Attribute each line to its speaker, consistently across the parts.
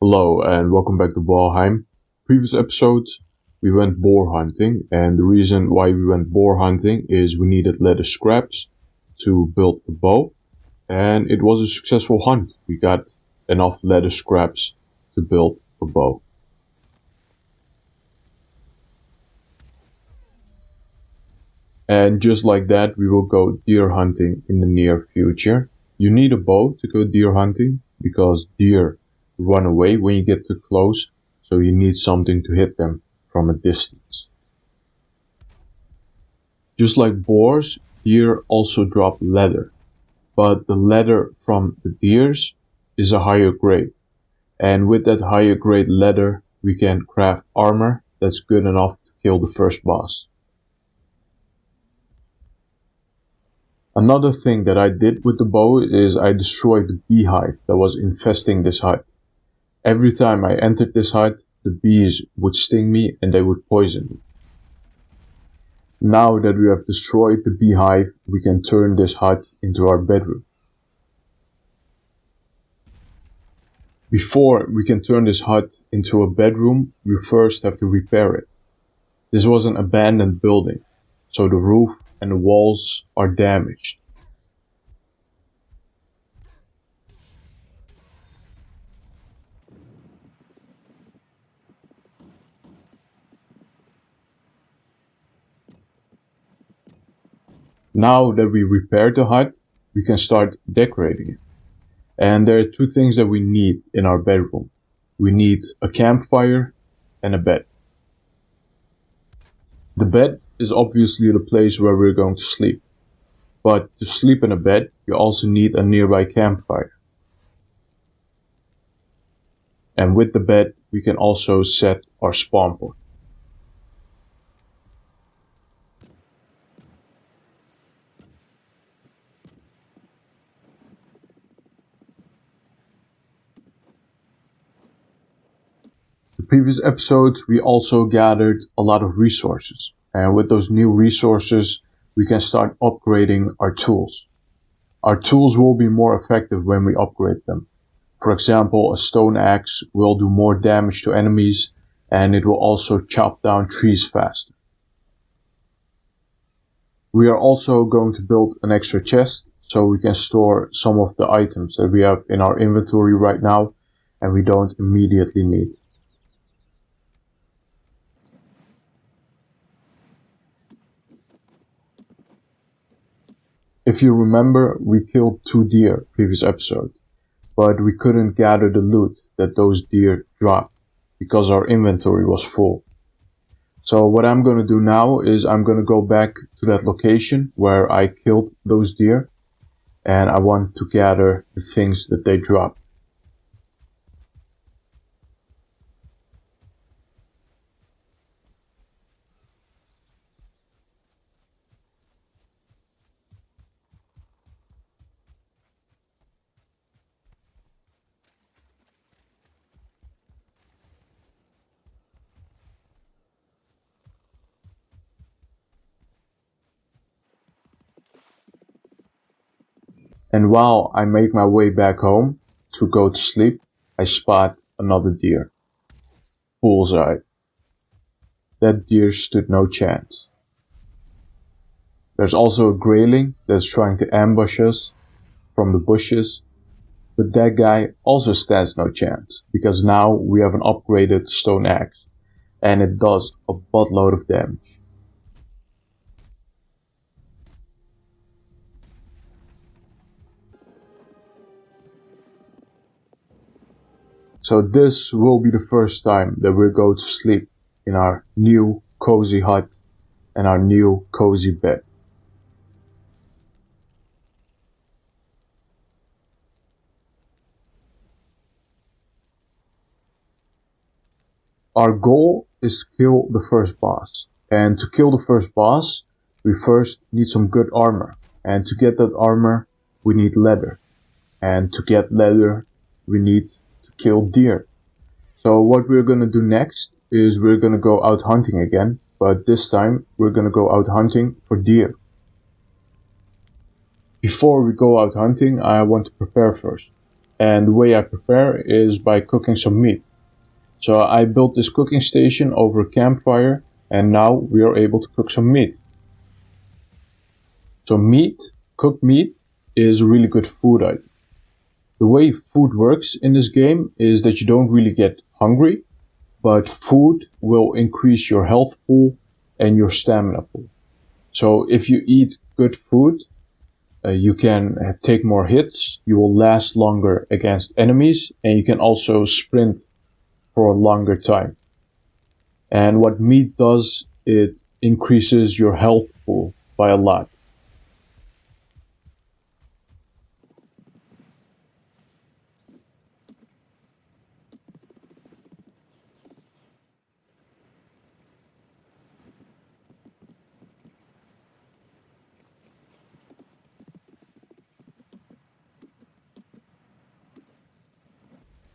Speaker 1: Hello and welcome back to Valheim. Previous episode we went boar hunting, and the reason why we went boar hunting is we needed leather scraps to build a bow, and it was a successful hunt. We got enough leather scraps to build a bow. And just like that, we will go deer hunting in the near future. You need a bow to go deer hunting because deer run away when you get too close, so you need something to hit them from a distance. Just like boars, deer also drop leather, but the leather from the deers is a higher grade, and with that higher grade leather we can craft armor that's good enough to kill the first boss. Another thing that I did with the bow is I destroyed the beehive that was infesting this hut. Every time I entered this hut, the bees would sting me and they would poison me. Now that we have destroyed the beehive, we can turn this hut into our bedroom. Before we can turn this hut into a bedroom, we first have to repair it. This was an abandoned building, so the roof and the walls are damaged. Now that we repaired the hut, we can start decorating it. And there are two things that we need in our bedroom. We need a campfire and a bed. The bed is obviously the place where we're going to sleep. But to sleep in a bed, you also need a nearby campfire. And with the bed, we can also set our spawn point. The previous episodes, we also gathered a lot of resources. And with those new resources, we can start upgrading our tools. Our tools will be more effective when we upgrade them. For example, a stone axe will do more damage to enemies, and it will also chop down trees faster. We are also going to build an extra chest so we can store some of the items that we have in our inventory right now and we don't immediately need. If you remember, we killed 2 deer previous episode, but we couldn't gather the loot that those deer dropped because our inventory was full. So what I'm going to do now is I'm going to go back to that location where I killed those deer, and I want to gather the things that they dropped. And while I make my way back home to go to sleep, I spot another deer. Bullseye. That deer stood no chance. There's also a grayling that's trying to ambush us from the bushes, but that guy also stands no chance because now we have an upgraded stone axe and it does a buttload of damage. So this will be the first time that we're going to sleep in our new cozy hut and our new cozy bed. Our goal is to kill the first boss. And to kill the first boss, we first need some good armor. And to get that armor, we need leather. And to get leather, we need to kill deer. So what we're gonna do next is we're gonna go out hunting again, but this time we're gonna go out hunting for deer. Before we go out hunting, I want to prepare first. And the way I prepare is by cooking some meat. So I built this cooking station over a campfire, and now we are able to cook some meat. So cooked meat, is a really good food item. The way food works in this game is that you don't really get hungry, but food will increase your health pool and your stamina pool. So if you eat good food, you can take more hits, you will last longer against enemies, and you can also sprint for a longer time. And what meat does, it increases your health pool by a lot.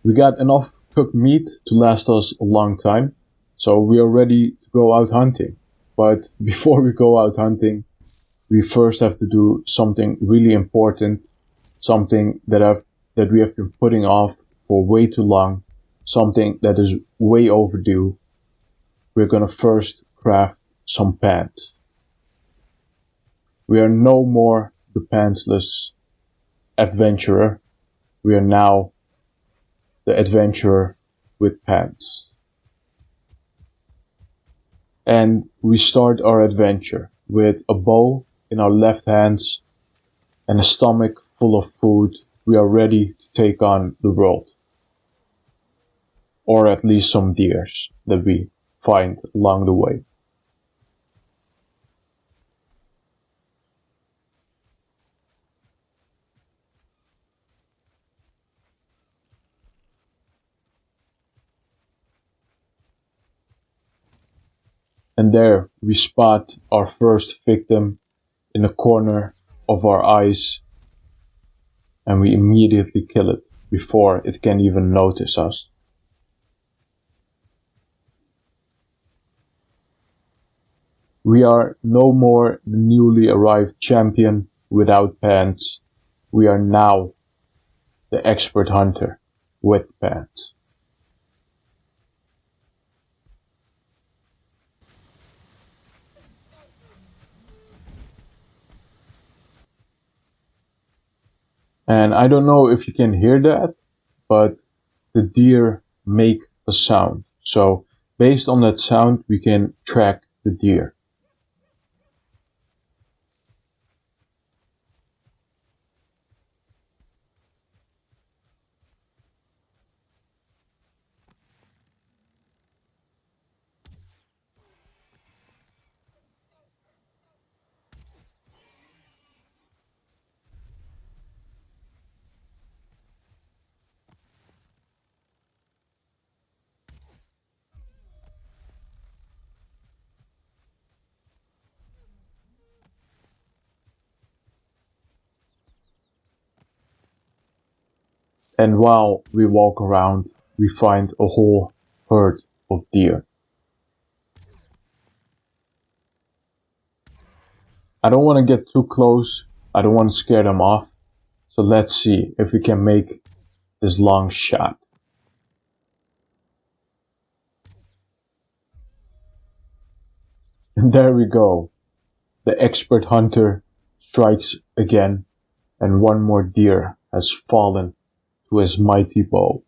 Speaker 1: We got enough cooked meat to last us a long time, so we are ready to go out hunting. But before we go out hunting, we first have to do something really important, something that we have been putting off for way too long, something that is way overdue. We're gonna first craft some pants. We are no more the pantsless adventurer. We are now the adventurer with pants. And we start our adventure with a bow in our left hands and a stomach full of food. We are ready to take on the world. Or at least some deers that we find along the way. And there we spot our first victim in a corner of our eyes, and we immediately kill it before it can even notice us. We are no more the newly arrived champion without pants. We are now the expert hunter with pants. And I don't know if you can hear that, but the deer make a sound. So based on that sound, we can track the deer. And while we walk around, we find a whole herd of deer. I don't want to get too close. I don't want to scare them off. So let's see if we can make this long shot. And there we go. The expert hunter strikes again, and one more deer has fallen to his mighty bow.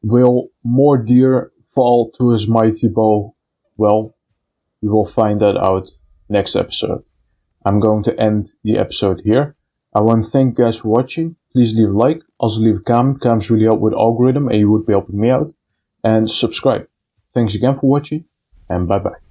Speaker 1: Will more deer fall to his mighty bow? Well, we will find that out next episode. I'm going to end the episode here. I want to thank you guys for watching. Please leave a like, also leave a comment. Comments really help with the algorithm and you would be helping me out. And subscribe. Thanks again for watching, and bye bye.